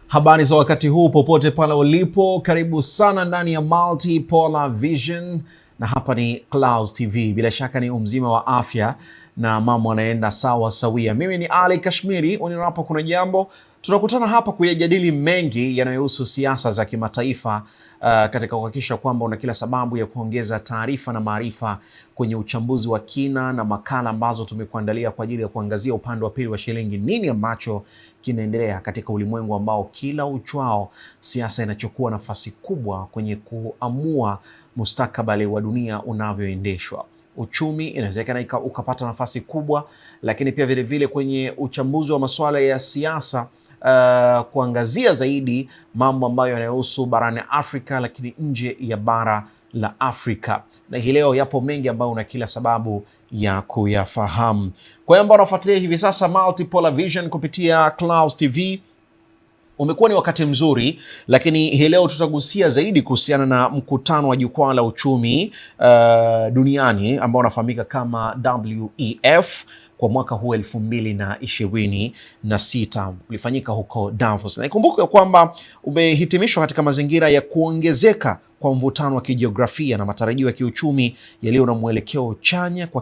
Habari za wakati huu popote pale ulipo, karibu sana ndani ya Multipolar Vision, na hapa ni Clouds TV. Bila shaka ni umzima wa afya na mambo yanaenda sawa sawia. Mimi ni Ali Kashmiri, uninapo kuna jambo. Tunakutana hapa kuyajadili mengi yanayohusu siasa za kimataifa katika kuhakikisha kwamba una kila sababu ya kuongeza taarifa na maarifa kwenye uchambuzi wa kina na makala ambazo tumekuandalia kwa ajili ya kuangazia upande wa pili wa shilingi, nini ambacho kinaendelea katika ulimwengu ambao kila uchwao siasa inachukua nafasi kubwa kwenye kuamua mustakabali wa dunia unavyoendeshwa. Uchumi inawezekana ukapata nafasi kubwa, lakini pia vile vile kwenye uchambuzi wa masuala ya siasa kuangazia zaidi mambo ambayo yanayohusu barani Afrika, lakini nje ya bara la Afrika. Na hii leo yapo mengi ambayo una kila sababu ya kuyafahamu. Kwa hiyo ambao unafuatilia hivi sasa Multipolar Vision kupitia Clouds TV, umekuwa ni wakati mzuri, lakini hii leo tutagusia zaidi kuhusiana na mkutano wa jukwaa la uchumi duniani ambao unafahamika kama WEF kwa mwaka huu 2026 ulifanyika huko Davos. Na ikumbuke kwamba umehitimishwa katika mazingira ya kuongezeka kwa mvutano wa kijiografia na matarajio ya kiuchumi yaliyo na mwelekeo chanya kwa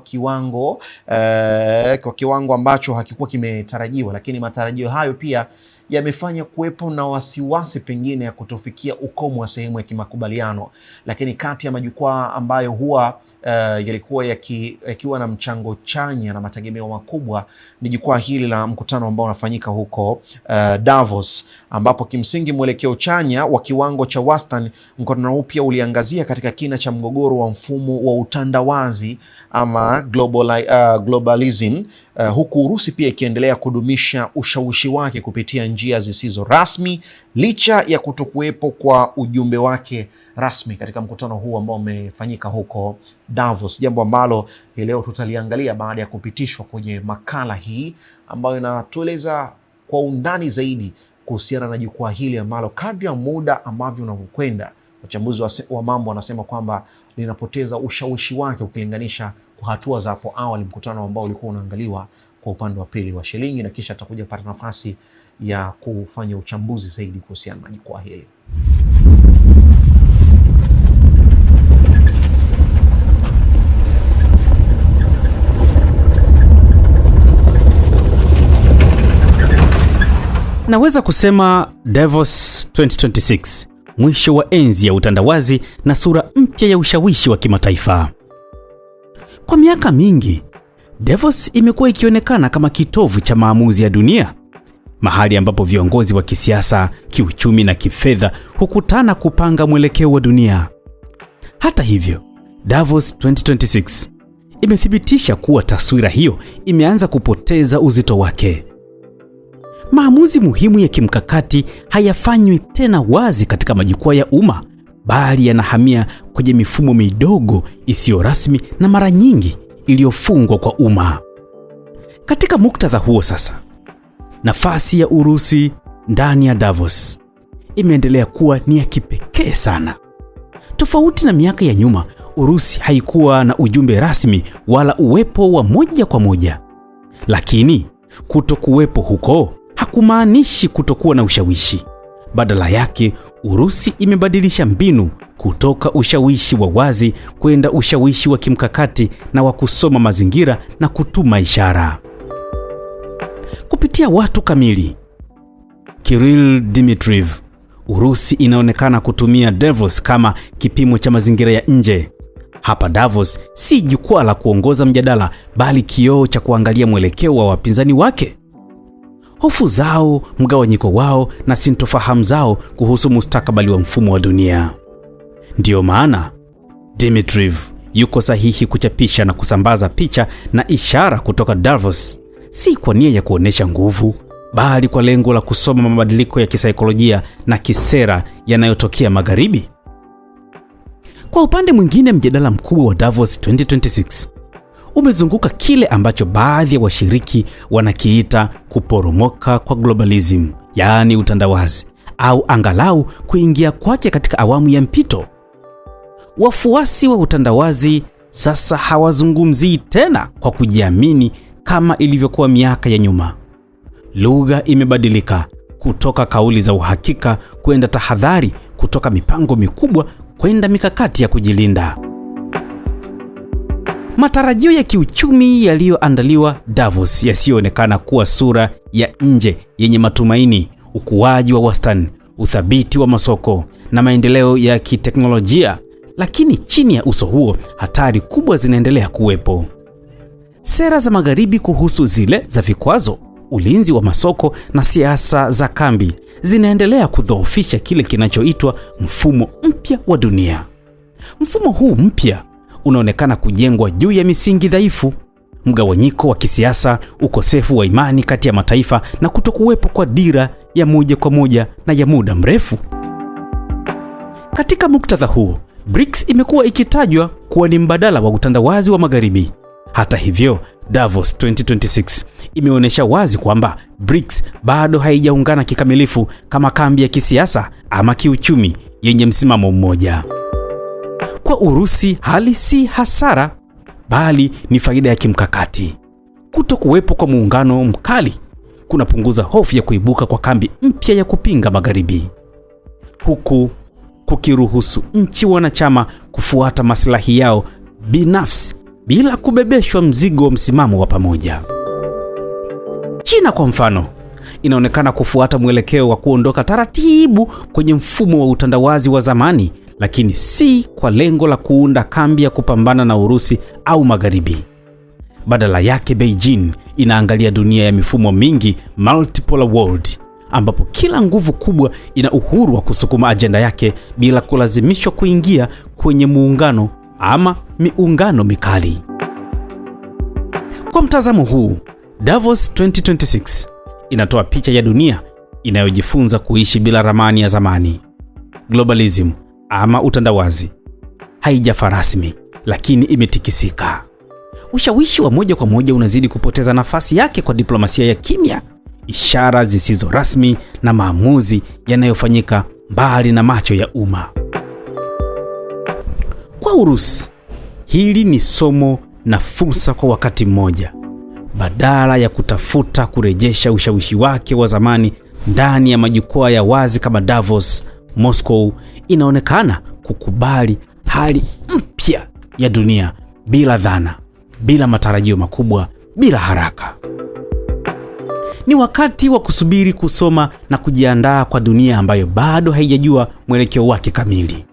kiwango ambacho hakikuwa kimetarajiwa, lakini matarajio hayo pia yamefanya kuwepo na wasiwasi pengine ya kutofikia ukomo wa sehemu ya kimakubaliano. Lakini kati ya majukwaa ambayo huwa yalikuwa yakiwa na mchango chanya na mategemeo makubwa ni jukwaa hili la mkutano ambao unafanyika huko Davos, ambapo kimsingi mwelekeo chanya wa kiwango cha wastani. Mkutano huu pia uliangazia katika kina cha mgogoro wa mfumo wa utandawazi ama globalism, huku Urusi pia ikiendelea kudumisha ushawishi wake kupitia njia zisizo rasmi licha ya kutokuwepo kwa ujumbe wake rasmi katika mkutano huu ambao umefanyika huko Davos, jambo ambalo leo tutaliangalia baada ya kupitishwa kwenye makala hii ambayo inatueleza kwa undani zaidi kuhusiana na jukwaa hili ambalo kadri ya muda ambavyo unavyokwenda, wachambuzi wa mambo wanasema kwamba linapoteza ushawishi wake ukilinganisha kwa hatua za hapo awali, mkutano ambao ulikuwa unaangaliwa kwa upande wa pili wa shilingi, na kisha atakuja kupata nafasi ya kufanya uchambuzi zaidi kuhusiana na jukwaa hili. Naweza kusema Davos 2026, mwisho wa enzi ya utandawazi na sura mpya ya ushawishi wa kimataifa. Kwa miaka mingi, Davos imekuwa ikionekana kama kitovu cha maamuzi ya dunia, mahali ambapo viongozi wa kisiasa, kiuchumi na kifedha hukutana kupanga mwelekeo wa dunia. Hata hivyo, Davos 2026 imethibitisha kuwa taswira hiyo imeanza kupoteza uzito wake. Maamuzi muhimu ya kimkakati hayafanywi tena wazi katika majukwaa ya umma, bali yanahamia kwenye mifumo midogo isiyo rasmi na mara nyingi iliyofungwa kwa umma. Katika muktadha huo sasa, nafasi ya Urusi ndani ya Davos imeendelea kuwa ni ya kipekee sana. Tofauti na miaka ya nyuma, Urusi haikuwa na ujumbe rasmi wala uwepo wa moja kwa moja. Lakini kutokuwepo huko hakumaanishi kutokuwa na ushawishi. Badala yake, Urusi imebadilisha mbinu kutoka ushawishi wa wazi kwenda ushawishi wa kimkakati na wa kusoma mazingira na kutuma ishara. Kupitia watu kamili, Kirill Dmitriev, Urusi inaonekana kutumia Davos kama kipimo cha mazingira ya nje. Hapa Davos si jukwaa la kuongoza mjadala, bali kioo cha kuangalia mwelekeo wa wapinzani wake, hofu zao, mgawanyiko wao na sintofahamu zao kuhusu mustakabali wa mfumo wa dunia. Ndiyo maana Dmitriev yuko sahihi kuchapisha na kusambaza picha na ishara kutoka Davos, si kwa nia ya kuonesha nguvu, bali kwa lengo la kusoma mabadiliko ya kisaikolojia na kisera yanayotokea magharibi. Kwa upande mwingine, mjadala mkubwa wa Davos 2026 umezunguka kile ambacho baadhi ya washiriki wanakiita kuporomoka kwa globalism, yaani utandawazi, au angalau kuingia kwake katika awamu ya mpito. Wafuasi wa utandawazi sasa hawazungumzii tena kwa kujiamini kama ilivyokuwa miaka ya nyuma. Lugha imebadilika kutoka kauli za uhakika kwenda tahadhari, kutoka mipango mikubwa kwenda mikakati ya kujilinda. Matarajio ya kiuchumi yaliyoandaliwa Davos yasiyoonekana kuwa sura ya nje yenye matumaini, ukuaji wa wastani, uthabiti wa masoko na maendeleo ya kiteknolojia, lakini chini ya uso huo hatari kubwa zinaendelea kuwepo. Sera za magharibi kuhusu zile za vikwazo, ulinzi wa masoko na siasa za kambi zinaendelea kudhoofisha kile kinachoitwa mfumo mpya wa dunia. Mfumo huu mpya unaonekana kujengwa juu ya misingi dhaifu: mgawanyiko wa kisiasa, ukosefu wa imani kati ya mataifa na kutokuwepo kwa dira ya moja kwa moja na ya muda mrefu. Katika muktadha huo, BRICS imekuwa ikitajwa kuwa ni mbadala wa utandawazi wa magharibi. Hata hivyo, Davos 2026 imeonyesha wazi kwamba BRICS bado haijaungana kikamilifu kama kambi ya kisiasa ama kiuchumi yenye msimamo mmoja. Kwa Urusi, hali si hasara bali ni faida ya kimkakati. Kutokuwepo kwa muungano mkali kunapunguza hofu ya kuibuka kwa kambi mpya ya kupinga magharibi, huku kukiruhusu nchi wanachama kufuata maslahi yao binafsi bila kubebeshwa mzigo wa msimamo wa pamoja. China kwa mfano, inaonekana kufuata mwelekeo wa kuondoka taratibu kwenye mfumo wa utandawazi wa zamani, lakini si kwa lengo la kuunda kambi ya kupambana na Urusi au magharibi. Badala yake, Beijing inaangalia dunia ya mifumo mingi, multipolar world, ambapo kila nguvu kubwa ina uhuru wa kusukuma ajenda yake bila kulazimishwa kuingia kwenye muungano ama miungano mikali. Kwa mtazamo huu, Davos 2026 inatoa picha ya dunia inayojifunza kuishi bila ramani ya zamani. Globalism ama utandawazi haijafa rasmi, lakini imetikisika. Ushawishi wa moja kwa moja unazidi kupoteza nafasi yake kwa diplomasia ya kimya, ishara zisizo rasmi na maamuzi yanayofanyika mbali na macho ya umma. Kwa Urusi, hili ni somo na fursa kwa wakati mmoja. Badala ya kutafuta kurejesha ushawishi wake wa zamani ndani ya majukwaa ya wazi kama Davos, Moscow inaonekana kukubali hali mpya ya dunia bila dhana, bila matarajio makubwa, bila haraka. Ni wakati wa kusubiri, kusoma na kujiandaa kwa dunia ambayo bado haijajua mwelekeo wake kamili.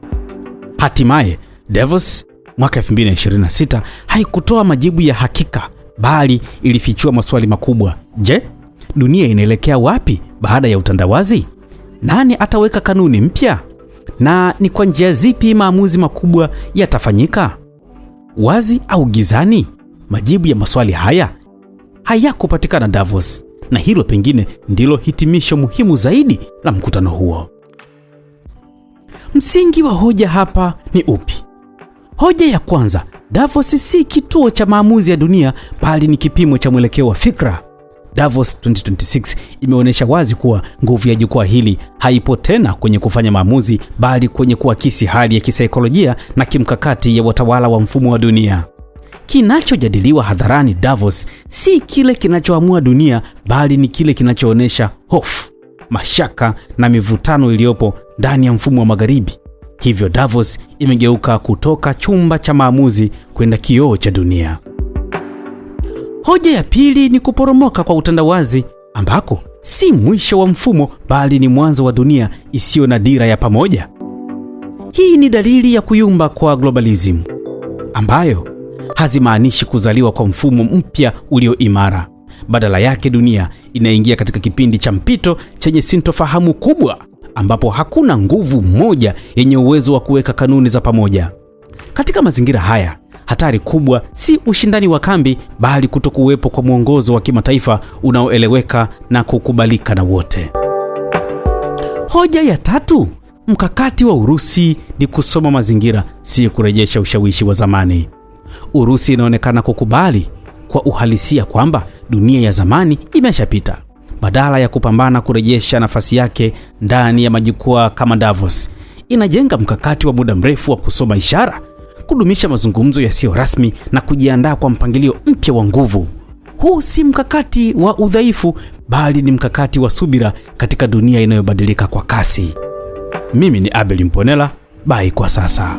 Hatimaye, Davos mwaka 2026 haikutoa majibu ya hakika, bali ilifichua maswali makubwa. Je, dunia inaelekea wapi baada ya utandawazi? Nani ataweka kanuni mpya? Na ni kwa njia zipi maamuzi makubwa yatafanyika? Wazi au gizani? Majibu ya maswali haya hayakupatikana Davos, na hilo pengine ndilo hitimisho muhimu zaidi la mkutano huo. Msingi wa hoja hapa ni upi? Hoja ya kwanza, Davos si kituo cha maamuzi ya dunia, bali ni kipimo cha mwelekeo wa fikra. Davos 2026 imeonyesha wazi kuwa nguvu ya jukwaa hili haipo tena kwenye kufanya maamuzi, bali kwenye kuakisi hali ya kisaikolojia na kimkakati ya watawala wa mfumo wa dunia. Kinachojadiliwa hadharani Davos si kile kinachoamua dunia, bali ni kile kinachoonyesha hofu, mashaka na mivutano iliyopo ndani ya mfumo wa magharibi. Hivyo Davos imegeuka kutoka chumba cha maamuzi kwenda kioo cha dunia. Hoja ya pili ni kuporomoka kwa utandawazi, ambako si mwisho wa mfumo bali ni mwanzo wa dunia isiyo na dira ya pamoja. Hii ni dalili ya kuyumba kwa globalism, ambayo hazimaanishi kuzaliwa kwa mfumo mpya ulio imara. Badala yake, dunia inaingia katika kipindi cha mpito chenye sintofahamu kubwa, ambapo hakuna nguvu moja yenye uwezo wa kuweka kanuni za pamoja. Katika mazingira haya, hatari kubwa si ushindani wa kambi, bali kutokuwepo kwa mwongozo wa kimataifa unaoeleweka na kukubalika na wote. Hoja ya tatu, mkakati wa Urusi ni kusoma mazingira, si kurejesha ushawishi wa zamani. Urusi inaonekana kukubali kwa uhalisia kwamba dunia ya zamani imeshapita. Badala ya kupambana kurejesha nafasi yake ndani ya majukwaa kama Davos, inajenga mkakati wa muda mrefu wa kusoma ishara, kudumisha mazungumzo yasiyo rasmi na kujiandaa kwa mpangilio mpya wa nguvu. huu si mkakati wa udhaifu, bali ni mkakati wa subira katika dunia inayobadilika kwa kasi. Mimi ni Abel Mponela, bye kwa sasa.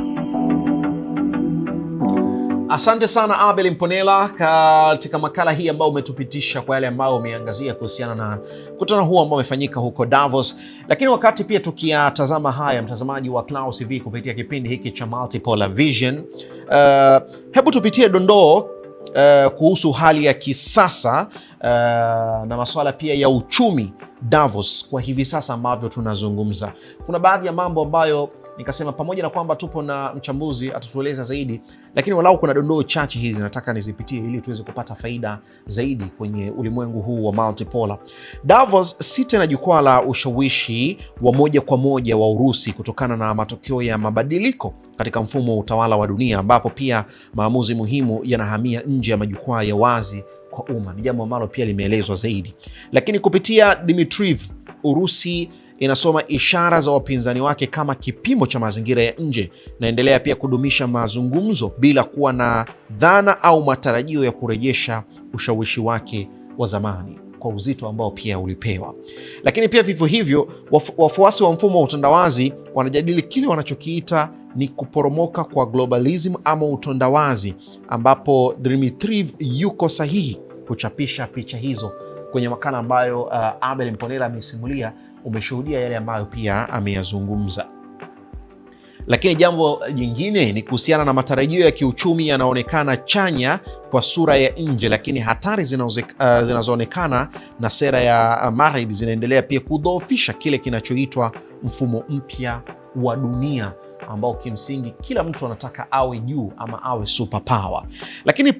Asante sana Abel Mponela katika makala hii ambayo umetupitisha kwa yale ambayo umeangazia kuhusiana na mkutano huu ambao umefanyika huko Davos. Lakini wakati pia tukiyatazama haya, mtazamaji wa Clouds TV kupitia kipindi hiki cha Multipolar Vision, hebu tupitie dondoo kuhusu hali ya kisasa na masuala pia ya uchumi Davos kwa hivi sasa ambavyo tunazungumza. Kuna baadhi ya mambo ambayo nikasema pamoja na kwamba tupo na mchambuzi atatueleza zaidi, lakini walau kuna dondoo chache hizi nataka nizipitie ili tuweze kupata faida zaidi kwenye ulimwengu huu wa multipolar. Davos si tena jukwaa la ushawishi wa moja kwa moja wa Urusi kutokana na matokeo ya mabadiliko katika mfumo wa utawala wa dunia, ambapo pia maamuzi muhimu yanahamia nje ya majukwaa ya wazi kwa umma. Ni jambo ambalo pia limeelezwa zaidi. Lakini kupitia Dmitriev, Urusi inasoma ishara za wapinzani wake kama kipimo cha mazingira ya nje, naendelea pia kudumisha mazungumzo bila kuwa na dhana au matarajio ya kurejesha ushawishi wake wa zamani kwa uzito ambao pia ulipewa. Lakini pia vivyo hivyo wafuasi wa mfumo wa utandawazi wanajadili kile wanachokiita ni kuporomoka kwa globalism ama utandawazi, ambapo Dmitriev yuko sahihi kuchapisha picha hizo kwenye makala ambayo Abel Mponela amesimulia. Umeshuhudia yale ambayo pia ameyazungumza. Lakini jambo jingine ni kuhusiana na matarajio ya kiuchumi yanaonekana chanya kwa sura ya nje, lakini hatari zinazoonekana na sera ya Magharibi zinaendelea pia kudhoofisha kile kinachoitwa mfumo mpya wa dunia ambao kimsingi kila mtu anataka awe juu ama awe superpower. Lakini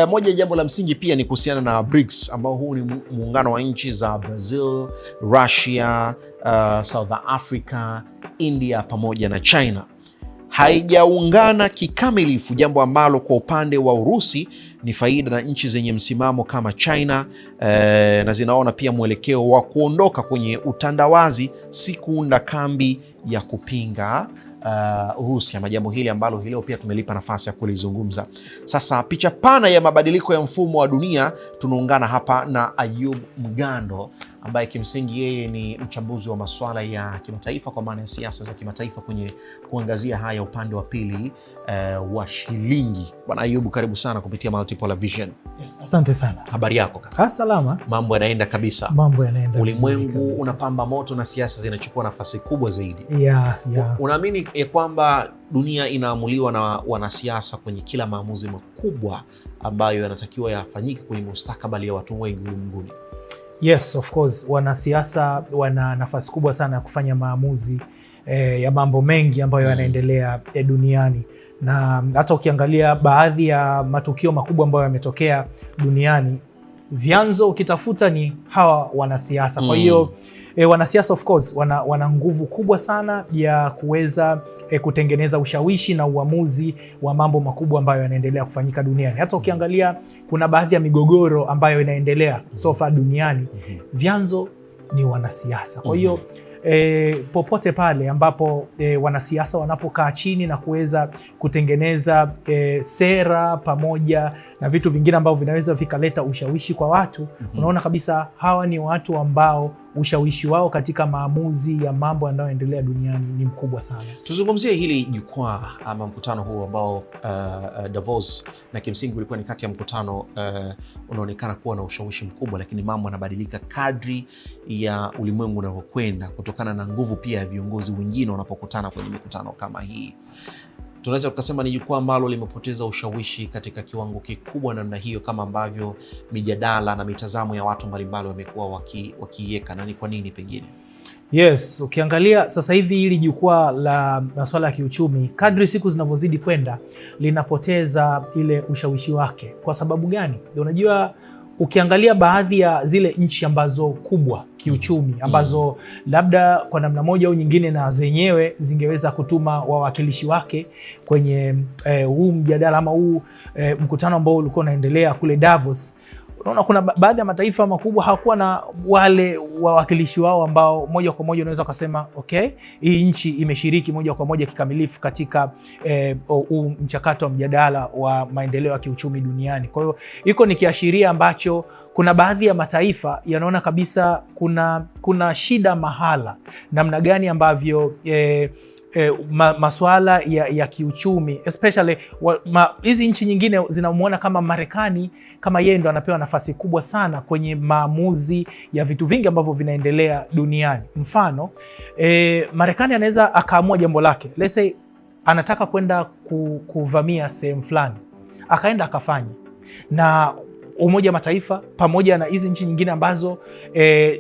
moja ya jambo la msingi pia ni kuhusiana na BRICS, ambao huu ni muungano wa nchi za Brazil, Russia, South Africa, India pamoja na China. Haijaungana kikamilifu, jambo ambalo kwa upande wa Urusi ni faida na nchi zenye msimamo kama China na zinaona pia mwelekeo wa kuondoka kwenye utandawazi, si kuunda kambi ya kupinga Urusi, ama jambo hili ambalo leo pia tumelipa nafasi ya kulizungumza. Sasa picha pana ya mabadiliko ya mfumo wa dunia, tunaungana hapa na Ayub Mgando ambaye kimsingi yeye ni mchambuzi wa masuala ya kimataifa kwa maana ya siasa za kimataifa kwenye kuangazia haya upande wa pili wa shilingi. Bwana Ayubu, karibu sana kupitia Multipolar Vision. Yes, asante sana. Habari yako kaka? Salama. Mambo yanaenda kabisa. Mambo yanaenda. Ulimwengu unapamba moto na siasa zinachukua nafasi kubwa zaidi. Yeah. Unaamini ya kwamba dunia inaamuliwa na wanasiasa kwenye kila maamuzi makubwa ambayo yanatakiwa yafanyike kwenye mustakabali ya watu wengi ulimwenguni? Yes, of course. Wanasiasa wana nafasi kubwa sana ya kufanya maamuzi ya mambo mengi ambayo yanaendelea duniani, na hata ukiangalia baadhi ya matukio makubwa ambayo yametokea duniani, vyanzo ukitafuta ni hawa wanasiasa. Kwa hiyo wanasiasa of course wana nguvu kubwa sana ya kuweza kutengeneza ushawishi na uamuzi wa mambo makubwa ambayo yanaendelea kufanyika duniani. Hata ukiangalia kuna baadhi ya migogoro ambayo inaendelea so far duniani, vyanzo ni wanasiasa. Kwa hiyo popote pale ambapo wanasiasa wanapokaa chini na kuweza kutengeneza sera pamoja na vitu vingine ambavyo vinaweza vikaleta ushawishi kwa watu, unaona kabisa hawa ni watu ambao ushawishi wao katika maamuzi ya mambo yanayoendelea duniani ni mkubwa sana. Tuzungumzie hili jukwaa ama mkutano huu ambao Davos, na kimsingi ulikuwa ni kati ya mkutano unaonekana kuwa na ushawishi mkubwa, lakini mambo yanabadilika kadri ya ulimwengu unavyokwenda kutokana na nguvu pia ya viongozi wengine wanapokutana kwenye mikutano kama hii. Tunaweza tukasema ni jukwaa ambalo limepoteza ushawishi katika kiwango kikubwa namna hiyo, kama ambavyo mijadala na mitazamo ya watu mbalimbali wamekuwa wakiiweka, na ni kwa nini pengine? Yes, ukiangalia sasa hivi hili jukwaa la masuala ya kiuchumi, kadri siku zinavyozidi kwenda, linapoteza ile ushawishi wake. Kwa sababu gani? Unajua, ukiangalia baadhi ya zile nchi ambazo kubwa kiuchumi ambazo labda kwa namna moja au nyingine na zenyewe zingeweza kutuma wawakilishi wake kwenye huu mjadala ama huu mkutano ambao ulikuwa unaendelea kule Davos, Unaona kuna baadhi ya mataifa makubwa hawakuwa na wale wawakilishi wao ambao moja kwa moja unaweza kusema okay, hii nchi imeshiriki moja kwa moja kikamilifu katika mchakato wa mjadala wa maendeleo ya kiuchumi duniani. Kwa hiyo iko ni kiashiria ambacho kuna baadhi ya mataifa yanaona kabisa kuna shida mahala, namna gani ambavyo masuala ya kiuchumi especially hizi nchi nyingine zinamuona kama Marekani kama yeye ndo anapewa nafasi kubwa sana kwenye maamuzi ya vitu vingi ambavyo vinaendelea duniani. Mfano Marekani anaweza akaamua jambo lake, let's say anataka kwenda kuvamia sehemu fulani, akaenda akafanya, na Umoja wa Mataifa pamoja na hizi nchi nyingine ambazo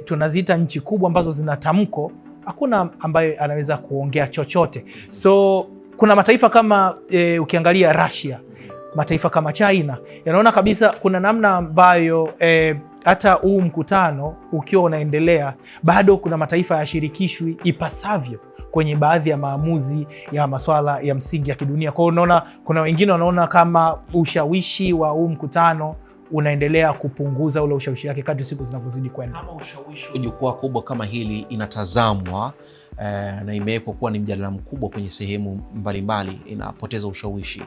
tunaziita nchi kubwa ambazo zina tamko, hakuna ambaye anaweza kuongea chochote. So kuna mataifa kama ukiangalia Russia, mataifa kama China yanaona kabisa kuna namna ambayo hata huu mkutano ukiwa unaendelea bado kuna mataifa yashirikishwi ipasavyo kwenye baadhi ya maamuzi ya masuala ya msingi ya kidunia. Kwa hiyo unaona kuna wengine wanaona kama ushawishi wa huu mkutano unaendelea kupunguza ule ushawishi wake kadri siku zinavyozidi kwenda. Kama ushawishi wa jukwaa kubwa kama hili inatazamwa na imewekwa kuwa ni mjadala mkubwa kwenye sehemu mbalimbali, inapoteza ushawishi,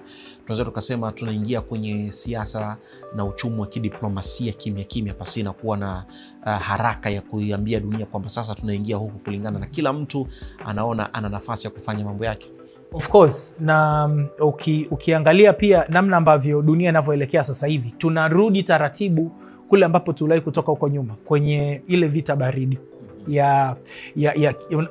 tunaweza tukasema tunaingia kwenye siasa na uchumi wa kidiplomasia kimya kimya, pasina kuwa na haraka ya kuiambia dunia kwamba sasa tunaingia huku, kulingana na kila mtu anaona ana nafasi ya kufanya mambo yake. Of course, na ukiangalia pia namna ambavyo dunia inavyoelekea sasa hivi, tunarudi taratibu kule ambapo tuliwahi kutoka huko nyuma kwenye ile vita baridi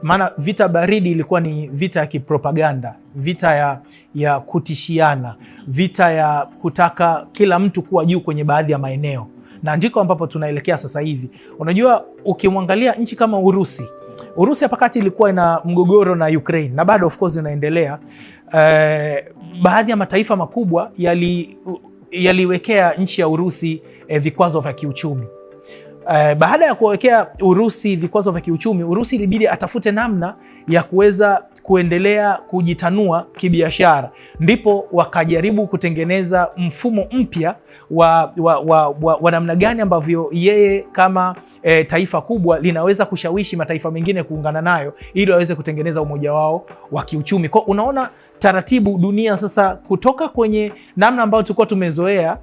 maana vita baridi ilikuwa ni vita ya kipropaganda, vita ya kutishiana, vita ya kutaka kila mtu kuwa juu kwenye baadhi ya maeneo, na ndiko ambapo tunaelekea sasa hivi. Unajua, ukimwangalia nchi kama Urusi hapa kati ilikuwa ina mgogoro na Ukraine na bado of course inaendelea. Baadhi ya mataifa makubwa yaliwekea nchi ya Urusi vikwazo vya kiuchumi. Baada ya kuwekea Urusi vikwazo vya kiuchumi, Urusi ilibidi atafute namna ya kuweza kuendelea kujitanua kibiashara, ndipo wakajaribu kutengeneza mfumo mpya wa namna gani ambavyo yeye kama taifa kubwa linaweza kushawishi mataifa mengine kuungana nayo ili waweze kutengeneza umoja wao wa kiuchumi. Kwa unaona taratibu dunia sasa kutoka kwenye namna ambayo tulikuwa tumezoea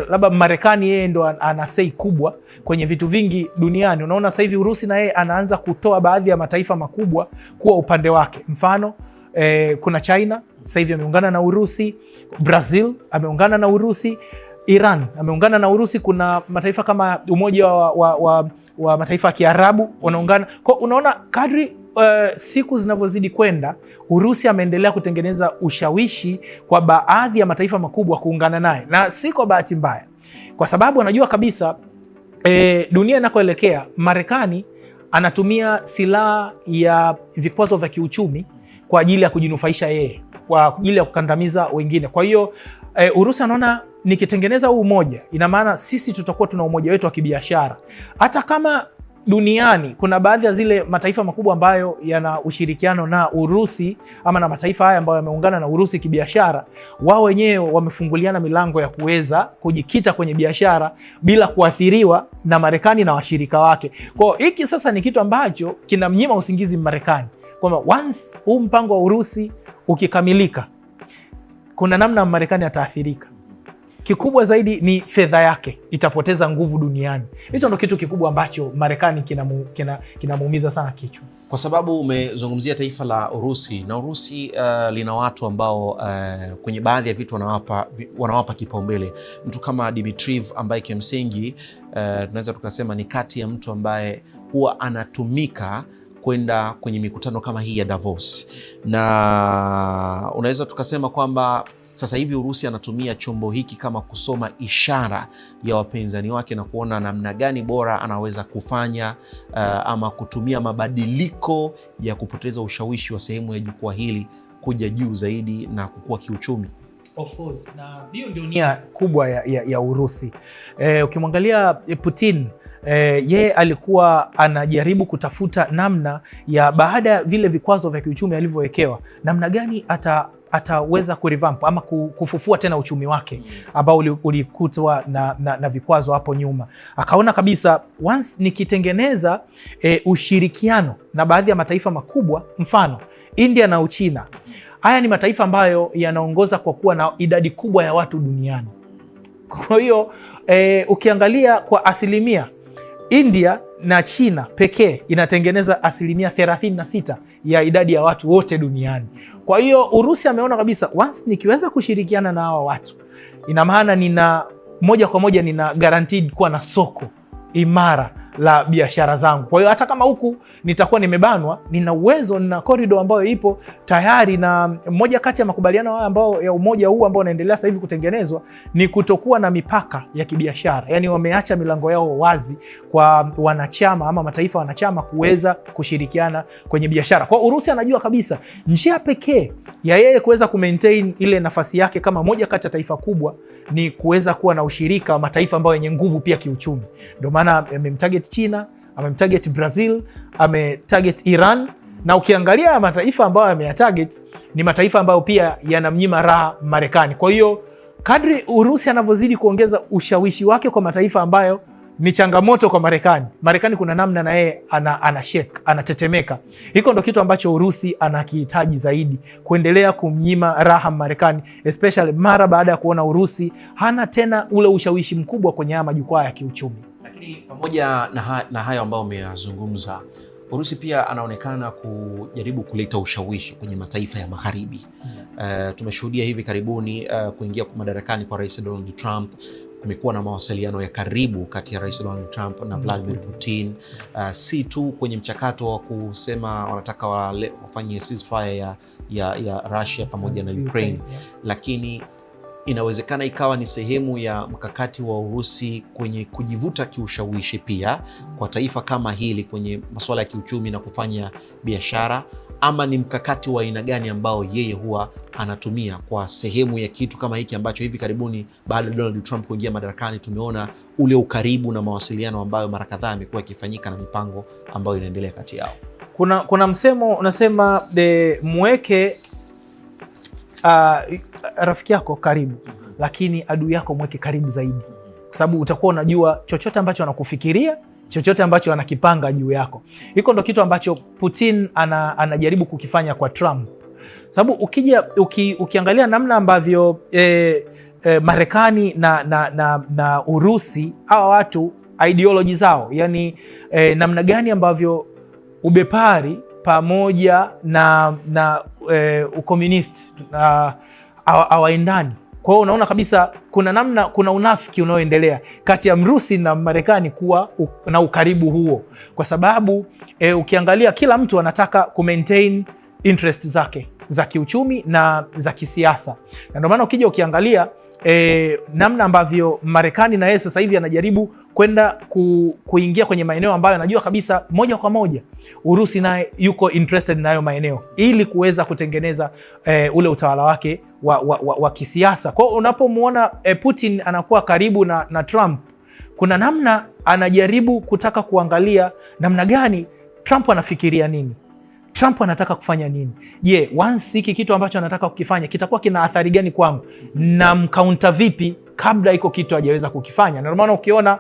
labda Marekani yeye ndo ana sei kubwa kwenye vitu vingi duniani. Unaona sasa hivi Urusi na yeye anaanza kutoa baadhi ya mataifa makubwa kuwa upande wake. Mfano kuna China sasa hivi ameungana na Urusi, Brazil ameungana na Urusi, Iran ameungana na Urusi, kuna mataifa kama umoja wa mataifa ya Kiarabu wanaungana. Kwa unaona kadri siku zinavyozidi kwenda, Urusi ameendelea kutengeneza ushawishi kwa baadhi ya mataifa makubwa kuungana naye, na si kwa bahati mbaya, kwa sababu anajua kabisa dunia inakoelekea, Marekani anatumia silaha ya vikwazo vya kiuchumi kwa ajili ya kujinufaisha yeye, kwa ajili ya kukandamiza wengine. Kwa hiyo Urusi anaona nikitengeneza huu umoja, ina maana sisi tutakuwa tuna umoja wetu wa kibiashara. Hata kama duniani kuna baadhi ya zile mataifa makubwa ambayo yana ushirikiano na Urusi ama na mataifa haya ambayo yameungana na Urusi kibiashara, wao wenyewe wamefunguliana milango ya kuweza kujikita kwenye biashara bila kuathiriwa na Marekani na washirika wake. Kwa hiki sasa ni kitu ambacho kinamnyima usingizi Marekani, kwamba once huu mpango wa Urusi ukikamilika, kuna namna Marekani ataathirika. Kikubwa zaidi ni fedha yake itapoteza nguvu duniani. Hicho ndo kitu kikubwa ambacho Marekani kinamuumiza sana kichwa. Kwa sababu umezungumzia taifa la Urusi, na Urusi lina watu ambao kwenye baadhi ya vitu wanawapa kipaumbele. Mtu kama Dmitriev ambaye kimsingi tunaweza tukasema ni kati ya mtu ambaye huwa anatumika kwenda kwenye mikutano kama hii ya Davos, na unaweza tukasema kwamba sasa hivi Urusi anatumia chombo hiki kama kusoma ishara ya wapinzani wake na kuona namna gani bora anaweza kufanya ama kutumia mabadiliko ya kupoteza ushawishi wa sehemu ya jukwaa hili kuja juu zaidi na kukua kiuchumi. Of course, na hiyo ndio nia kubwa ya Urusi. Ukimwangalia Putin, yeye alikuwa anajaribu kutafuta namna ya baada ya vile vikwazo vya kiuchumi alivyowekewa, namna gani ataweza kurevamp ama kufufua tena uchumi wake ambao ulikutwa na vikwazo hapo nyuma. Akaona kabisa once nikitengeneza ushirikiano na baadhi ya mataifa makubwa, mfano India na Uchina, haya ni mataifa ambayo yanaongoza kwa kuwa na idadi kubwa ya watu duniani. Kwa hiyo ukiangalia kwa asilimia, India na China pekee inatengeneza asilimia 36 ya idadi ya watu wote duniani. Kwa hiyo Urusi ameona kabisa once nikiweza kushirikiana na hawa watu, ina maana moja kwa moja nina guaranteed kuwa na soko imara la biashara zangu. Kwa hiyo hata kama huku nitakuwa nimebanwa, nina uwezo, nina corridor ambayo ipo tayari. Na moja kati ya makubaliano ambao ya umoja huu ambao unaendelea sasa hivi kutengenezwa ni kutokuwa na mipaka ya kibiashara. Yani wameacha milango yao wazi kwa wanachama ama mataifa wanachama kuweza kushirikiana kwenye biashara. Kwa Urusi anajua kabisa njia pekee ya yeye kuweza kumaintain ile nafasi yake kama moja kati ya taifa kubwa ni kuweza kuwa na ushirika wa mataifa ambayo yenye nguvu pia kiuchumi. Ndio maana amemtarget China, amemtarget Brazil, ametarget Iran, na ukiangalia mataifa ambayo ameyatarget ni mataifa ambayo pia yanamnyima raha Marekani. Kwa hiyo kadri Urusi anavyozidi kuongeza ushawishi wake kwa mataifa ambayo ni changamoto kwa Marekani, Marekani kuna namna na yeye anashake, anatetemeka. Hiko ndo kitu ambacho Urusi anakihitaji zaidi, kuendelea kumnyima raha Marekani, especially mara baada ya kuona Urusi hana tena ule ushawishi mkubwa kwenye haya majukwaa ya kiuchumi. Lakini pamoja na hayo ambayo umeyazungumza, Urusi pia anaonekana kujaribu kuleta ushawishi kwenye mataifa ya magharibi. Tumeshuhudia hivi karibuni kuingia madarakani kwa Rais Donald Trump. Kumekuwa na mawasiliano ya karibu kati ya Rais Donald Trump na Vladimir Putin, si tu kwenye mchakato wa kusema wanataka wafanye ceasefire ya Russia pamoja na Ukraine, lakini inawezekana ikawa ni sehemu ya mkakati wa Urusi kwenye kujivuta kiushawishi pia kwa taifa kama hili kwenye masuala ya kiuchumi na kufanya biashara, ama ni mkakati wa aina gani ambao yeye huwa anatumia kwa sehemu ya kitu kama hiki ambacho hivi karibuni baada ya Donald Trump kuingia madarakani tumeona ule ukaribu na mawasiliano ambayo mara kadhaa yamekuwa yakifanyika na mipango ambayo inaendelea kati yao. Kuna msemo unasema mweke rafiki yako karibu, lakini adui yako mweke karibu zaidi, kwa sababu utakuwa unajua chochote ambacho anakufikiria, chochote ambacho anakipanga juu yako. Hiko ndo kitu ambacho Putin anajaribu kukifanya kwa Trump, sababu ukiangalia namna ambavyo Marekani na Urusi, hawa watu ideology zao, yani namna gani ambavyo ubepari pamoja na ukomunisti hawaendani. Kwa hiyo unaona kabisa kuna unafiki unaoendelea kati ya Mrusi na Marekani kuwa na ukaribu huo, kwa sababu ukiangalia kila mtu anataka kumaintain interest zake za kiuchumi na za kisiasa, na ndio maana ukija ukiangalia namna ambavyo Marekani na yeye sasa hivi anajaribu kwenda kuingia kwenye maeneo ambayo anajua kabisa moja kwa moja Urusi naye yuko interested na hayo maeneo, ili kuweza kutengeneza ule utawala wake wa kisiasa. Kwa hiyo unapomwona Putin anakuwa karibu na Trump, kuna namna anajaribu kutaka kuangalia namna gani Trump anafikiria nini, Trump anataka kufanya nini. Je, once hiki kitu ambacho anataka kukifanya kitakuwa kina athari gani kwangu, na mkaunta vipi kabla iko kitu hajaweza kukifanya. Na ndio maana ukiona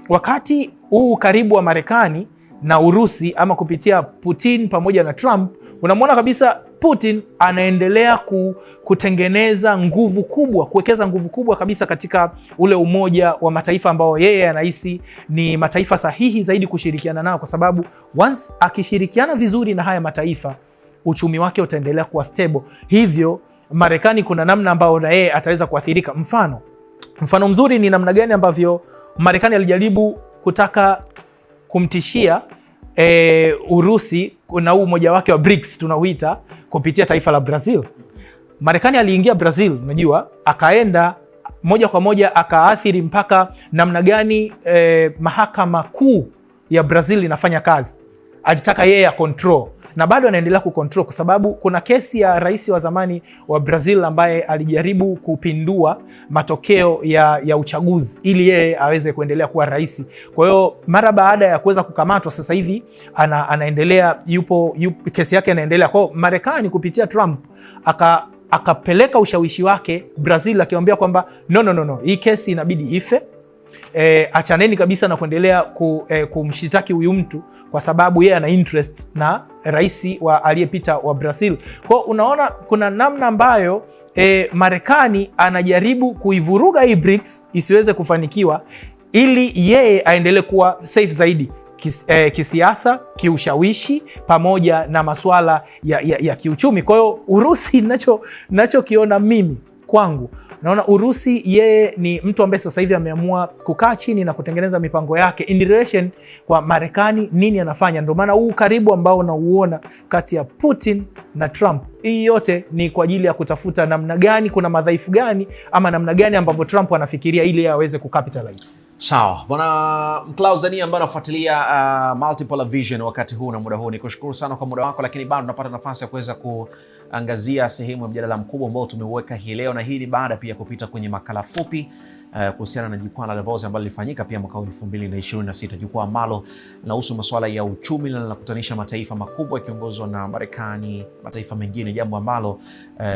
wakati huu karibu wa Marekani na Urusi ama kupitia Putin pamoja na Trump, unamwona kabisa Putin anaendelea kutengeneza nguvu kubwa, kuwekeza nguvu kubwa kabisa katika ule umoja wa mataifa ambao yeye anahisi ni mataifa sahihi zaidi kushirikiana nao, kwa sababu once akishirikiana vizuri na haya mataifa, uchumi wake utaendelea kuwa stable. Hivyo Marekani kuna namna ambayo na yeye ataweza kuathirika. Mfano mzuri ni namna gani ambavyo Marekani alijaribu kutaka kumtishia Urusi na huu umoja wake wa BRICS tunauita, kupitia taifa la Brazil. Marekani aliingia Brazil, unajua, akaenda moja kwa moja akaathiri mpaka namna gani mahakama kuu ya Brazil inafanya kazi. Alitaka yeye ya control, na bado anaendelea kucontrol, kwa sababu kuna kesi ya rais wa zamani wa Brazil ambaye alijaribu kupindua matokeo ya uchaguzi ili yeye aweze kuendelea kuwa rais. Kwa hiyo mara baada ya kuweza kukamatwa, sasa hivi anaendelea kesi yake inaendelea. Kwa hiyo Marekani kupitia Trump akapeleka ushawishi wake Brazil, akiwaambia kwamba no, hii kesi inabidi ife. Achaneni kabisa na kuendelea kumshitaki huyu mtu, kwa sababu yeye ana interest na rais aliyepita wa Brazil. Kwa unaona kuna namna ambayo Marekani anajaribu kuivuruga hii BRICS isiweze kufanikiwa, ili yeye aendelee kuwa safe zaidi kisiasa, kiushawishi, pamoja na masuala ya kiuchumi. Kwa hiyo Urusi, nachokiona mimi kwangu, naona Urusi yeye ni mtu ambaye sasa hivi ameamua kukaa chini na kutengeneza mipango yake in relation kwa Marekani, nini anafanya. Ndio maana huu karibu ambao unauona kati ya Putin na Trump, hii yote ni kwa ajili ya kutafuta namna gani, kuna madhaifu gani ama namna gani ambavyo Trump anafikiria ili aweze kucapitalize. Sawa. Bwana Mklauzania ambaye anafuatilia Multipolar Vision wakati huu na muda huu, nikushukuru sana kwa muda wako, lakini bado tunapata nafasi ya kuweza kuangazia sehemu ya mjadala mkubwa ambao tumeuweka hii leo, na hii ni baada pia kupita kwenye makala fupi kuhusiana na jukwaa la Davos ambalo lilifanyika pia mwaka 2026, jukwaa ambalo linahusu masuala ya uchumi na linakutanisha mataifa makubwa yakiongozwa na Marekani, mataifa mengine, jambo ambalo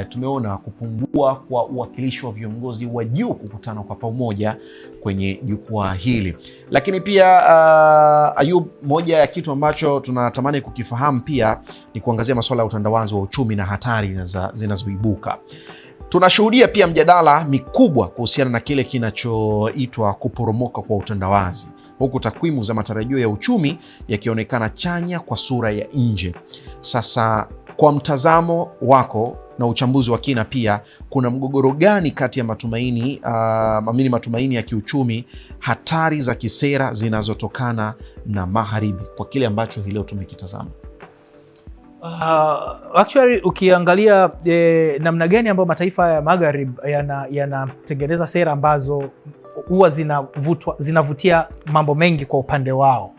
tumeona kupungua kwa uwakilishi wa viongozi wa juu kukutana kwa pamoja kwenye jukwaa hili. Lakini pia Ayub, moja ya kitu ambacho tunatamani kukifahamu pia ni kuangazia masuala ya utandawazi wa uchumi na hatari zinazoibuka. Tunashuhudia pia mjadala mikubwa kuhusiana na kile kinachoitwa kuporomoka kwa utandawazi, huku takwimu za matarajio ya uchumi yakionekana chanya kwa sura ya nje. Sasa kwa mtazamo wako na uchambuzi wa kina pia, kuna mgogoro gani kati ya matumaini ya kiuchumi, hatari za kisera zinazotokana na magharibi kwa kile ambacho hii leo tumekitazama? Actually ukiangalia namna gani ambayo mataifa ya magharibi yanatengeneza sera ambazo huwa zinavutia mambo mengi kwa upande wao,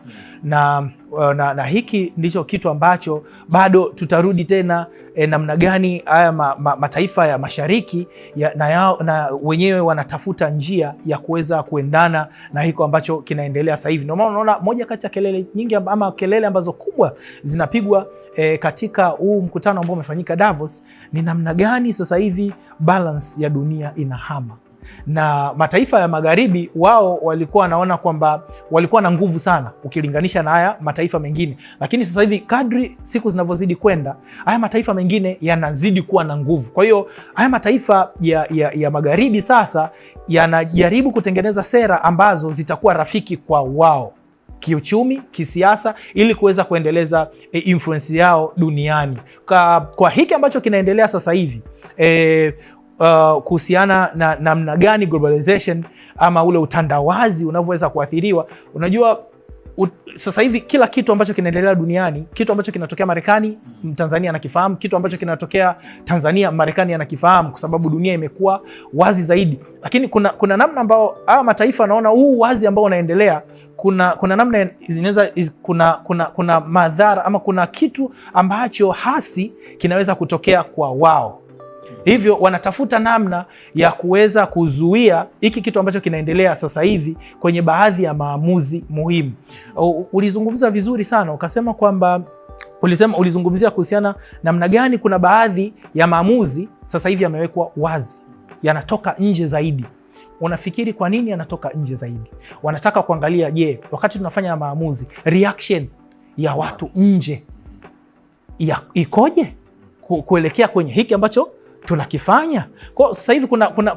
na hiki ndicho kitu ambacho bado tutarudi tena namna gani haya mataifa ya mashariki na wenyewe wanatafuta njia ya kuweza kuendana na hiko ambacho kinaendelea sasa hivi. Ndio maana unaona moja kati ya kelele nyingi ama kelele ambazo kubwa zinapigwa katika huu mkutano ambao umefanyika Davos ni namna gani sasa hivi balance ya dunia inahama, na mataifa ya magharibi wao walikuwa wanaona kwamba walikuwa na nguvu sana ukilinganisha na haya mataifa mengine, lakini sasa hivi kadri siku zinavyozidi kwenda haya mataifa mengine yanazidi kuwa na nguvu. Kwa hiyo haya mataifa ya magharibi sasa yanajaribu kutengeneza sera ambazo zitakuwa rafiki kwa wao kiuchumi, kisiasa, ili kuweza kuendeleza influence yao duniani. Kwa hiki ambacho kinaendelea sasa hivi kuhusiana na namna gani globalization ama ule utandawazi unavyoweza kuathiriwa. Unajua sasa hivi kila kitu ambacho kinaendelea duniani, kitu ambacho kinatokea Marekani, Tanzania anakifahamu, kitu ambacho kinatokea Tanzania, Marekani anakifahamu, kwa sababu dunia imekuwa wazi zaidi. Lakini kuna namna ambao haya mataifa naona huu wazi ambao unaendelea, kuna namna zinaweza kuna madhara ama kuna kitu ambacho hasi kinaweza kutokea kwa wao. Hivyo wanatafuta namna ya kuweza kuzuia hiki kitu ambacho kinaendelea sasa hivi kwenye baadhi ya maamuzi muhimu. Ulizungumza vizuri sana ukasema kwamba ulizungumzia kuhusiana namna gani kuna baadhi ya maamuzi sasa hivi yamewekwa wazi, yanatoka nje zaidi. Unafikiri kwa nini yanatoka nje zaidi? Wanataka kuangalia, je, wakati tunafanya maamuzi reaction ya watu nje ikoje kuelekea kwenye hiki ambacho tunakifanya. Kwa sasa hivi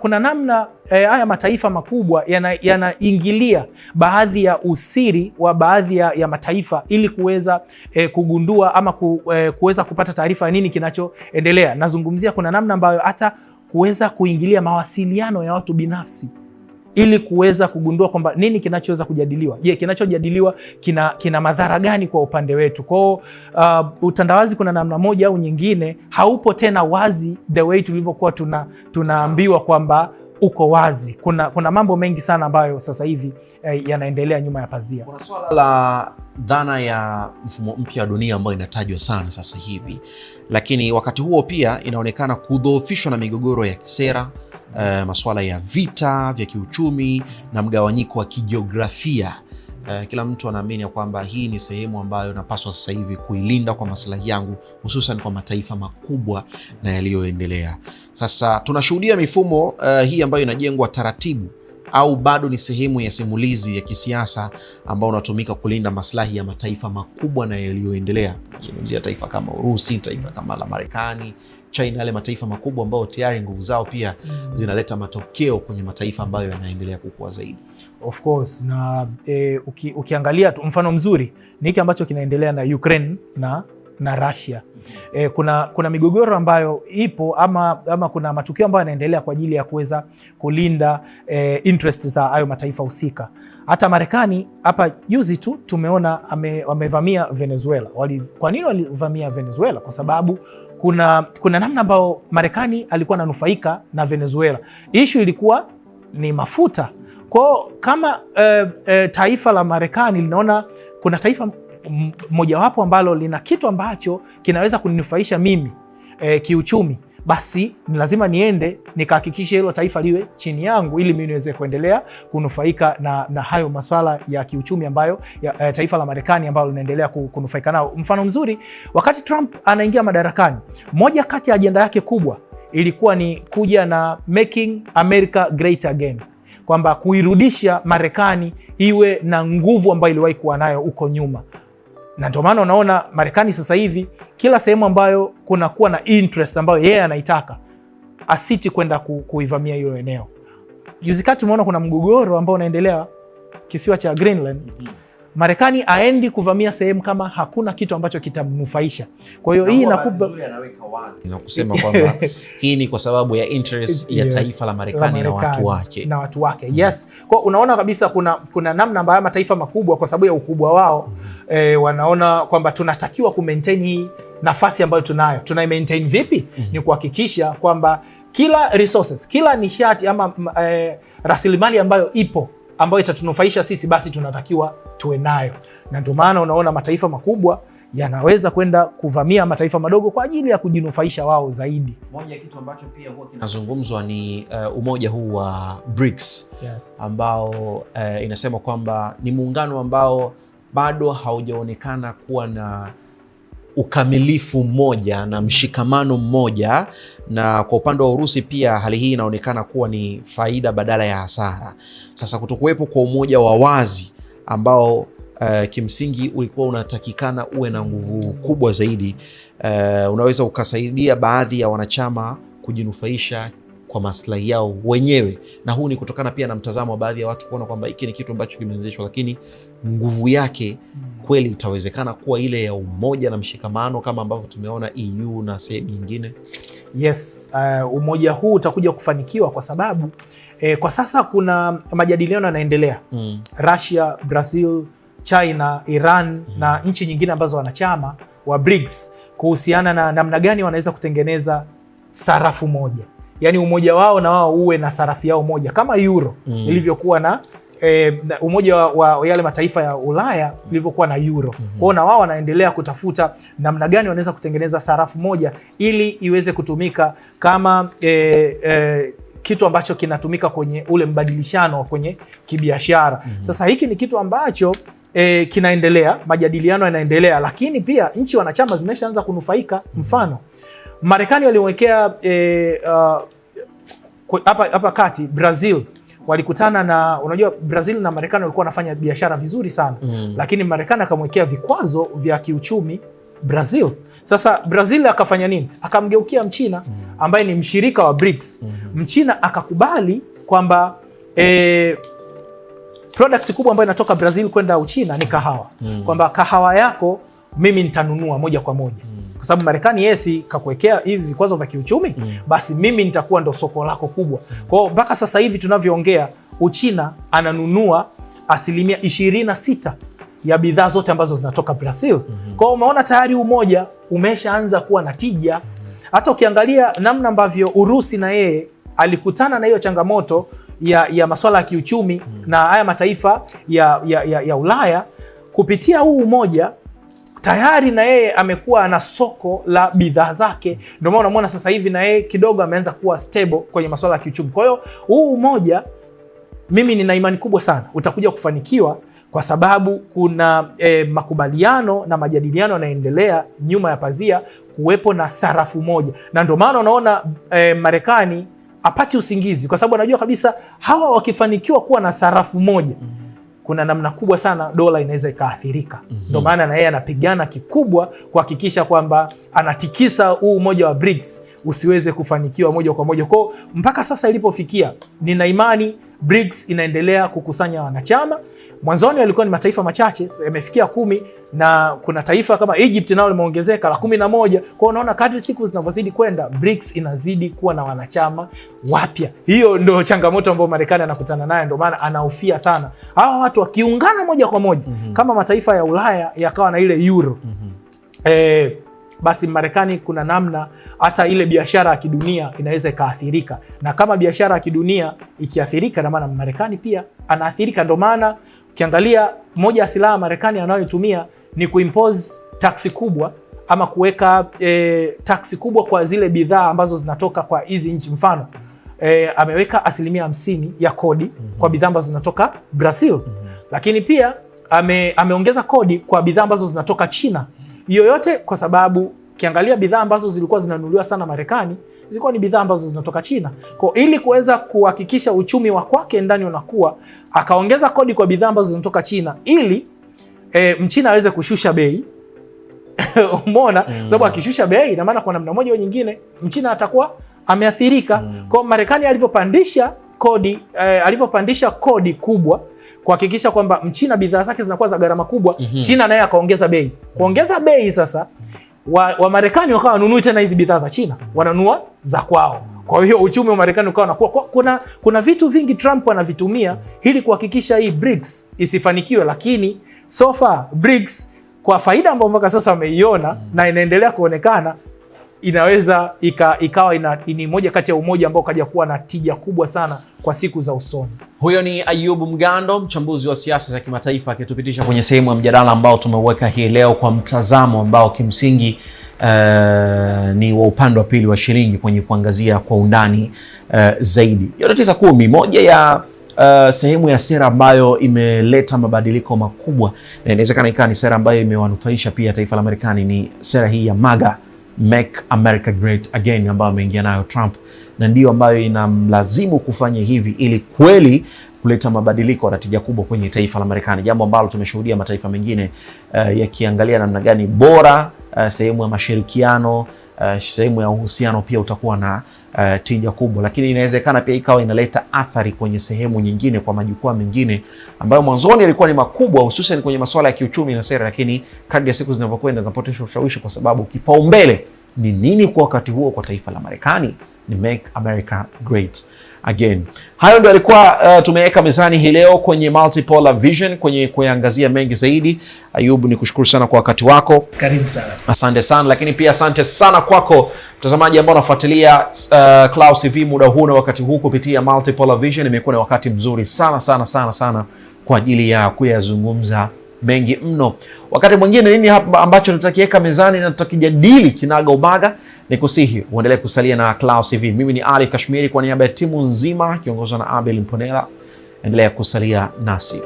kuna namna haya mataifa makubwa yanaingilia baadhi ya usiri wa baadhi ya mataifa ili kuweza kugundua ama kuweza kupata taarifa ya nini kinachoendelea. Nazungumzia kuna namna ambayo hata kuweza kuingilia mawasiliano ya watu binafsi ili kuweza kugundua kwamba nini kinachoweza kujadiliwa. Je, kinachojadiliwa kina madhara gani kwa upande wetu? Kwa utandawazi kuna namna moja au nyingine haupo tena wazi the way tulivyokuwa tunaambiwa kwamba uko wazi. Kuna mambo mengi sana ambayo sasa hivi yanaendelea nyuma ya pazia. Kuna swala la dhana ya mfumo mpya wa dunia ambayo inatajwa sana sasa hivi, lakini wakati huo pia inaonekana kudhoofishwa na migogoro ya kisera, masuala ya vita vya kiuchumi na mgawanyiko wa kijiografia. Kila mtu anaamini ya kwamba hii ni sehemu ambayo napaswa sasa hivi kuilinda kwa maslahi yangu, hususan kwa mataifa makubwa na yaliyoendelea. Sasa tunashuhudia mifumo hii ambayo inajengwa taratibu, au bado ni sehemu ya simulizi ya kisiasa ambao unatumika kulinda maslahi ya mataifa makubwa na yaliyoendelea. Tunazungumzia taifa kama Urusi, taifa kama la Marekani, China, yale mataifa makubwa ambao tayari nguvu zao pia zinaleta matokeo kwenye mataifa ambayo yanaendelea kukua zaidi. Of course, na ukiangalia tu mfano mzuri ni hiki ambacho kinaendelea na Ukraine na Russia. Kuna migogoro ambayo ipo ama kuna matukio ambayo yanaendelea kwa ajili ya kuweza kulinda interest za hayo mataifa husika. Hata Marekani hapa juzi tu tumeona wamevamia Venezuela. Kwa nini walivamia Venezuela? Kwa sababu kuna namna ambayo Marekani alikuwa ananufaika na Venezuela. Issue ilikuwa ni mafuta. Kwa kama taifa la Marekani linaona kuna taifa mojawapo ambalo lina kitu ambacho kinaweza kuninufaisha mimi kiuchumi, basi ni lazima niende nikahakikisha hilo taifa liwe chini yangu ili mimi niweze kuendelea kunufaika na hayo masuala ya kiuchumi ambayo taifa la Marekani ambalo linaendelea kunufaika nao. Mfano mzuri, wakati Trump anaingia madarakani, moja kati ya ajenda yake kubwa ilikuwa ni kuja na Making America Great Again, kwamba kuirudisha Marekani iwe na nguvu ambayo iliwahi kuwa nayo huko nyuma. Na ndio maana unaona Marekani sasa hivi kila sehemu ambayo kuna kuwa na interest ambayo yeye anaitaka, asiti kwenda kuivamia hiyo eneo. Juzi kati tumeona kuna mgogoro ambao unaendelea kisiwa cha Greenland. Marekani aendi kuvamia sehemu kama hakuna kitu ambacho kitamnufaisha. Kwa hiyo hii inakupa na kusema kwamba hii ni kwa sababu ya interest ya taifa la Marekani na watu wake. Yes. Kwa unaona kabisa kuna namna ambayo mataifa makubwa kwa sababu ya ukubwa wao wanaona kwamba tunatakiwa ku-maintain hii nafasi ambayo tunayo. Tunai-maintain vipi? Ni kuhakikisha kwamba kila resources, kila nishati ama rasilimali ambayo ipo ambayo itatunufaisha sisi, basi tunatakiwa tuwe nayo. Na ndio maana unaona mataifa makubwa yanaweza kwenda kuvamia mataifa madogo kwa ajili ya kujinufaisha wao zaidi. Moja ya kitu ambacho pia huwa kinazungumzwa ni umoja huu wa BRICS. Yes. Ambao inasema kwamba ni muungano ambao bado haujaonekana kuwa na ukamilifu mmoja na mshikamano mmoja, na kwa upande wa Urusi pia hali hii inaonekana kuwa ni faida badala ya hasara. Sasa kutokuwepo kwa umoja wa wazi ambao kimsingi ulikuwa unatakikana uwe na nguvu kubwa zaidi, unaweza ukasaidia baadhi ya wanachama kujinufaisha kwa maslahi yao wenyewe, na huu ni kutokana pia na mtazamo wa baadhi ya watu kuona kwamba hiki ni kitu ambacho kimeanzishwa, lakini nguvu yake kweli itawezekana kuwa ile ya umoja na mshikamano kama ambavyo tumeona EU na sehemu nyingine. Yes, umoja huu utakuja kufanikiwa kwa sababu kwa sasa kuna majadiliano yanaendelea. Russia, Brazil, China, Iran na nchi nyingine ambazo wanachama wa BRICS kuhusiana na namna gani wanaweza kutengeneza sarafu moja. Yaani umoja wao na wao uwe na sarafu yao moja kama euro ilivyokuwa na umoja wa yale mataifa ya Ulaya ilivyokuwa na euro. Kwao na wao wanaendelea kutafuta namna gani wanaweza kutengeneza sarafu moja ili iweze kutumika kama kitu ambacho kinatumika kwenye ule mbadilishano kwenye kibiashara. Sasa hiki ni kitu ambacho kinaendelea, majadiliano yanaendelea, lakini pia nchi wanachama zimeshaanza kunufaika. Mfano, Marekani waliwekea hapa kati Brazil walikutana na, unajua Brazil na Marekani walikuwa wanafanya biashara vizuri sana. Lakini Marekani akamwekea vikwazo vya kiuchumi Brazil. Sasa Brazil akafanya nini? Akamgeukia Mchina ambaye ni mshirika wa BRICS. Mchina akakubali kwamba product kubwa ambayo inatoka Brazil kwenda Uchina ni kahawa. Kwamba kahawa yako mimi nitanunua moja kwa moja. Kwa sababu Marekani yesi kakuwekea hivi vikwazo vya kiuchumi, basi mimi nitakuwa ndo soko lako kubwa. Kwa hiyo mpaka sasa hivi tunavyoongea, Uchina ananunua 26% ya bidhaa zote ambazo zinatoka Brazil. Kwa hiyo umeona tayari umoja umeshaanza kuwa na tija. Hata ukiangalia namna ambavyo Urusi na yeye alikutana na hiyo changamoto ya masuala ya kiuchumi na haya mataifa ya Ulaya. Kupitia huu umoja tayari na yeye amekuwa na soko la bidhaa zake, ndio maana unamwona sasa hivi na yeye kidogo ameanza kuwa stable kwenye masuala ya kiuchumi. Kwa hiyo huu umoja mimi nina imani kubwa sana utakuja kufanikiwa, kwa sababu kuna makubaliano na majadiliano yanaendelea nyuma ya pazia kuwepo na sarafu moja, na ndio maana unaona Marekani apati usingizi, kwa sababu anajua kabisa hawa wakifanikiwa kuwa na sarafu moja kuna namna kubwa sana dola inaweza ikaathirika. Ndio maana na yeye anapigana kikubwa kuhakikisha kwamba anatikisa huu umoja wa BRICS usiweze kufanikiwa moja kwa moja. Kwa mpaka sasa ilipofikia, nina imani BRICS inaendelea kukusanya wanachama. Mwanzoni walikuwa ni mataifa machache, yamefikia 10, na kuna taifa kama Egypt nao limeongezeka la 11. Kwa unaona kadri siku zinavyozidi kwenda, BRICS inazidi kuwa na wanachama wapya. Hiyo ndio changamoto ambayo Marekani anakutana nayo, ndio maana anahofia sana hawa watu wakiungana moja kwa moja kama mataifa ya Ulaya yakawa na ile euro. Basi Marekani kuna namna hata ile biashara ya kidunia inaweza ikaathirika, na kama biashara ya kidunia ikiathirika, na maana Marekani pia anaathirika. Ndio maana ukiangalia moja ya silaha Marekani anayoitumia ni kuimpose taksi kubwa ama kuweka taksi kubwa kwa zile bidhaa ambazo zinatoka kwa hizi nchi. Mfano ameweka 50% ya kodi kwa bidhaa ambazo zinatoka Brazil, lakini pia ameongeza kodi kwa bidhaa ambazo zinatoka China. Hiyo yote kwa sababu ukiangalia bidhaa ambazo zilikuwa zinanunuliwa sana Marekani zilikuwa ni bidhaa ambazo zinatoka China. Kwa ili kuweza kuhakikisha uchumi wa kwake ndani unakuwa, akaongeza kodi kwa bidhaa ambazo zinatoka China ili Mchina aweze kushusha bei. Umeona? Sababu akishusha bei ina maana kwa namna moja au nyingine Mchina atakuwa ameathirika. Kwa Marekani alivyopandisha kodi kubwa kuhakikisha kwamba Mchina bidhaa zake zinakuwa za gharama kubwa, China naye akaongeza bei. Kuongeza bei sasa wa Marekani wakawa wanunui tena hizi bidhaa za China, wananunua za kwao. Kwa hiyo uchumi wa Marekani ukawa unakuwa. Kuna vitu vingi Trump anavitumia ili kuhakikisha hii BRICS isifanikiwe, lakini so far BRICS kwa faida ambayo mpaka sasa wameiona na inaendelea kuonekana, inaweza ikawa ni moja kati ya umoja ambao kaja kuwa na tija kubwa sana kwa siku za usoni. Huyo ni Ayub Mgando, mchambuzi wa siasa za kimataifa, akitupitisha kwenye sehemu ya mjadala ambao tumeweka hii leo kwa mtazamo ambao kimsingi ni wa upande wa pili wa shilingi kwenye kuangazia kwa undani zaidi. Yote 9-10, moja ya sehemu ya sera ambayo imeleta mabadiliko makubwa na inawezekana ikawa ni sera ambayo imewanufaisha pia taifa la Marekani ni sera hii ya MAGA, Make America Great Again, ambayo ameingia nayo Trump, na ndio ambayo inamlazimu kufanya hivi ili kweli kuleta mabadiliko na tija kubwa kwenye taifa la Marekani, jambo ambalo tumeshuhudia mataifa mengine yakiangalia namna gani bora sehemu ya mashirikiano, sehemu ya uhusiano pia utakuwa na tija kubwa, lakini inawezekana pia ikawa inaleta athari kwenye sehemu nyingine kwa majukwaa mengine ambayo mwanzoni yalikuwa ni makubwa, hususan kwenye masuala ya kiuchumi na sera, lakini kadri ya siku zinavyokwenda zinapoteza ushawishi, kwa sababu kipaumbele ni nini kwa wakati huo kwa taifa la Marekani? Ni Make America Great Again. Hayo ndio alikuwa tumeweka mezani hii leo kwenye Multipolar Vision, kwenye kuangazia mengi zaidi. Ayub, ni kushukuru sana kwa wakati wako. Karibu sana. Asante sana, lakini pia asante sana kwako mtazamaji ambao unafuatilia Clouds TV muda huu na wakati huu kupitia Multipolar Vision. Imekuwa ni wakati mzuri sana kwa ajili ya kuyazungumza mengi mno. Wakati mwingine nini hapa ambacho tutakiweka mezani na tutakijadili kinaga ubaga, ni kusihi uendelee kusalia na Clouds TV. Mimi ni Ali Kashmiri kwa niaba ya timu nzima kiongozwa na Abel Mponela. Endelea kusalia nasi.